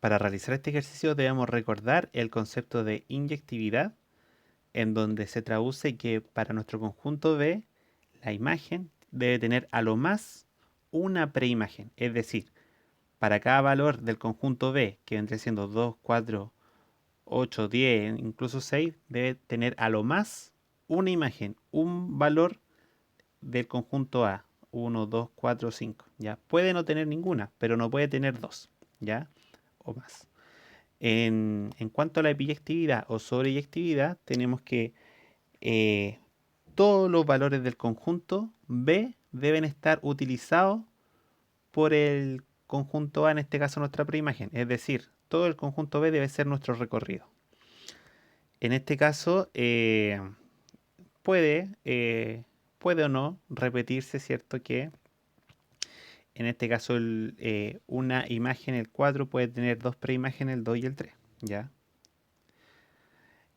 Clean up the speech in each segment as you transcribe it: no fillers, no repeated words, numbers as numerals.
Para realizar este ejercicio debemos recordar el concepto de inyectividad, en donde se traduce que para nuestro conjunto B, la imagen debe tener a lo más una preimagen. Es decir, para cada valor del conjunto B, que vendría siendo 2, 4, 8, 10, incluso 6, debe tener a lo más una imagen, un valor del conjunto A. 1, 2, 4, 5. ¿Ya? Puede no tener ninguna, pero no puede tener dos, ¿ya? O más. En cuanto a la biyectividad o sobreyectividad, tenemos que eh, todos los valores del conjunto B deben estar utilizados por el conjunto A, en este caso nuestra preimagen. Es decir, todo el conjunto B debe ser nuestro recorrido. En este caso, puede, puede o no repetirse, ¿cierto? Que en este caso una imagen, el 4, puede tener dos preimágenes, el 2 y el 3, ¿ya?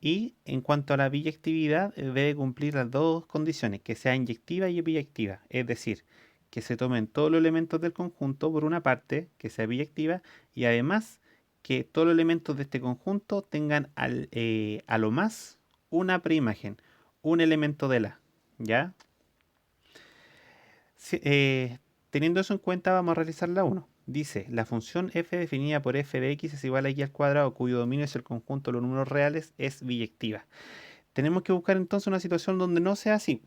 Y en cuanto a la biyectividad, debe cumplir las dos condiciones, que sea inyectiva y biyectiva. Es decir, que se tomen todos los elementos del conjunto por una parte, que sea biyectiva, y además que todos los elementos de este conjunto tengan a lo más una preimagen, un elemento de la, ¿ya? Si- eh, Teniendo eso en cuenta, vamos a realizar la 1. Dice, la función f definida por f de x es igual a x al cuadrado, cuyo dominio es el conjunto de los números reales, es biyectiva. Tenemos que buscar entonces una situación donde no sea así.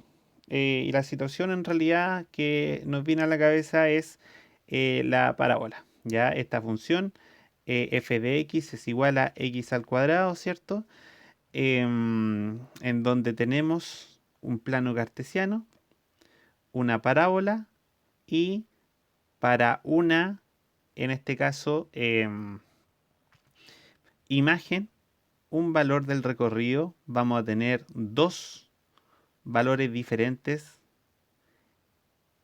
Y la situación en realidad que nos viene a la cabeza es la parábola. Ya esta función f de x es igual a x al cuadrado, ¿cierto? En donde tenemos un plano cartesiano, una parábola y para una, en este caso, imagen, un valor del recorrido, vamos a tener dos valores diferentes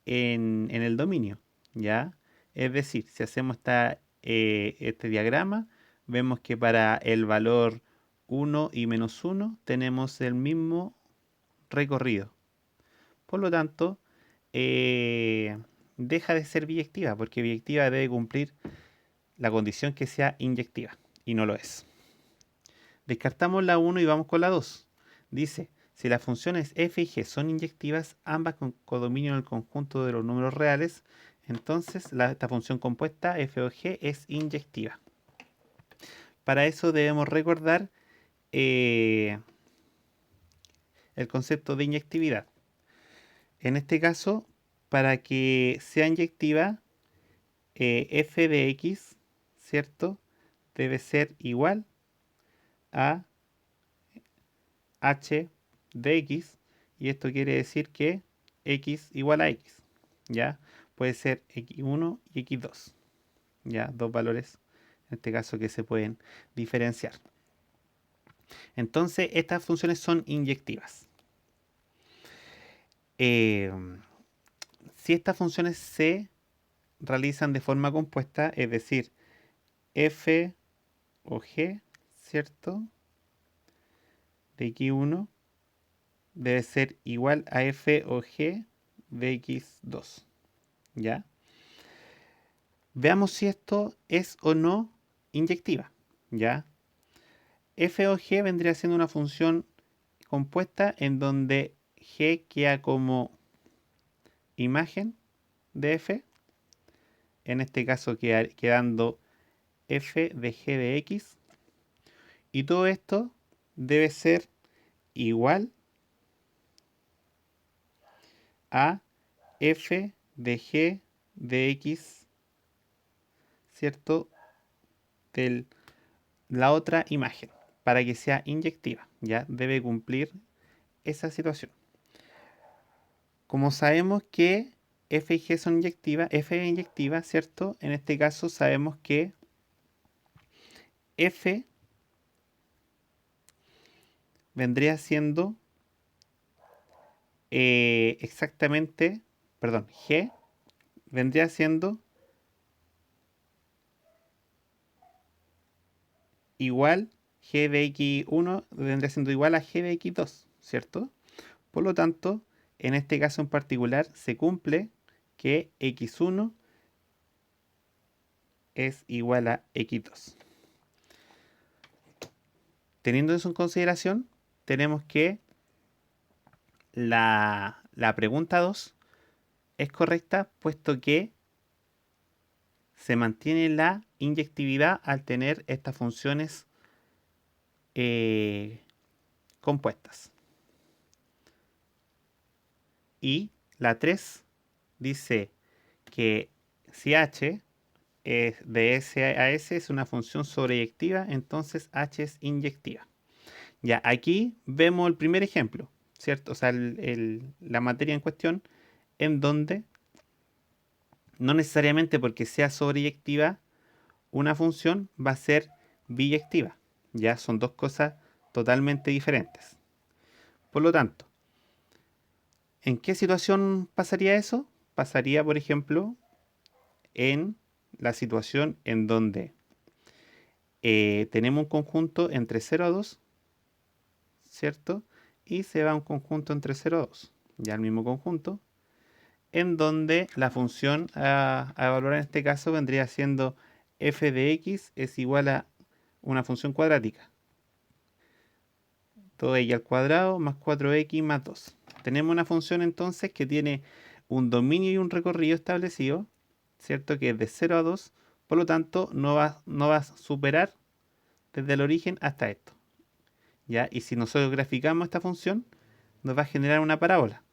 en el dominio, ¿ya? Es decir, si hacemos este diagrama, vemos que para el valor 1 y menos 1 tenemos el mismo recorrido. Por lo tanto, eh, deja de ser biyectiva, porque biyectiva debe cumplir la condición que sea inyectiva, y no lo es. Descartamos la 1 y vamos con la 2. Dice, si las funciones f y g son inyectivas, ambas con codominio en el conjunto de los números reales, entonces esta función compuesta f o g es inyectiva. Para eso debemos recordar eh, el concepto de inyectividad. En este caso, para que sea inyectiva, f de x, ¿cierto? Debe ser igual a h de x, y esto quiere decir que x igual a x, ¿ya? Puede ser x1 y x2, ¿ya? Dos valores, en este caso, que se pueden diferenciar. Entonces, estas funciones son inyectivas. Eh, si estas funciones se realizan de forma compuesta, es decir, f o g, ¿cierto? De x1 debe ser igual a f o g de x2, ¿ya? Veamos si esto es o no inyectiva, ¿ya? F o g vendría siendo una función compuesta en donde g queda como imagen de f, en este caso quedando f de g de x, y todo esto debe ser igual a f de g de x, ¿cierto? De la otra imagen, para que sea inyectiva, ya debe cumplir esa situación. Como sabemos que f y g son inyectivas, f es inyectiva, ¿cierto? En este caso sabemos que f vendría siendo exactamente, perdón, g vendría siendo igual, g de x1 vendría siendo igual a g de x2, ¿cierto? Por lo tanto, en este caso en particular se cumple que x1 es igual a x2. Teniendo eso en consideración, tenemos que la pregunta 2 es correcta, puesto que se mantiene la inyectividad al tener estas funciones eh, compuestas. Y la 3 dice que si h es de S a S es una función sobreyectiva, entonces h es inyectiva. Ya, aquí vemos el primer ejemplo, ¿cierto? O sea, la materia en cuestión, en donde no necesariamente porque sea sobreyectiva una función va a ser biyectiva. Ya son dos cosas totalmente diferentes. Por lo tanto, ¿en qué situación pasaría eso? Pasaría, por ejemplo, en la situación en donde tenemos un conjunto entre 0 a 2, ¿cierto? Y se va un conjunto entre 0 a 2, ya el mismo conjunto, en donde la función a evaluar en este caso vendría siendo f de x es igual a una función cuadrática. Todo ello al cuadrado más 4x más 2. Tenemos una función entonces que tiene un dominio y un recorrido establecido, ¿cierto? Que es de 0 a 2, por lo tanto no va a superar desde el origen hasta esto, ¿ya? Y si nosotros graficamos esta función, nos va a generar una parábola,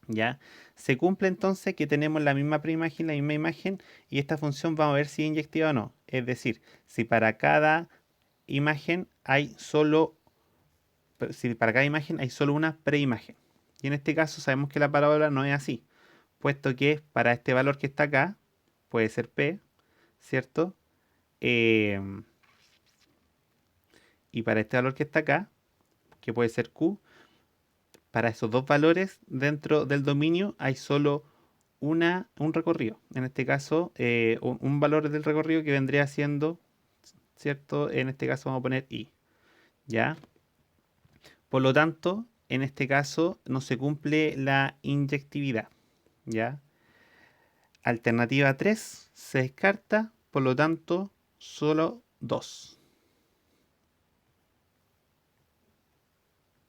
¿ya? Se cumple entonces que tenemos la misma preimagen, la misma imagen, y esta función vamos a ver si es inyectiva o no. Es decir, si para cada imagen hay solo si para cada imagen hay solo una preimagen. Y en este caso sabemos que la parábola no es así, puesto que para este valor que está acá, puede ser P, ¿cierto? Eh, y para este valor que está acá, que puede ser Q, para esos dos valores dentro del dominio hay solo un recorrido. En este caso, un valor del recorrido que vendría siendo, ¿cierto? En este caso vamos a poner I, ¿ya? Por lo tanto, en este caso no se cumple la inyectividad, ¿ya? Alternativa 3 se descarta, por lo tanto, solo 2.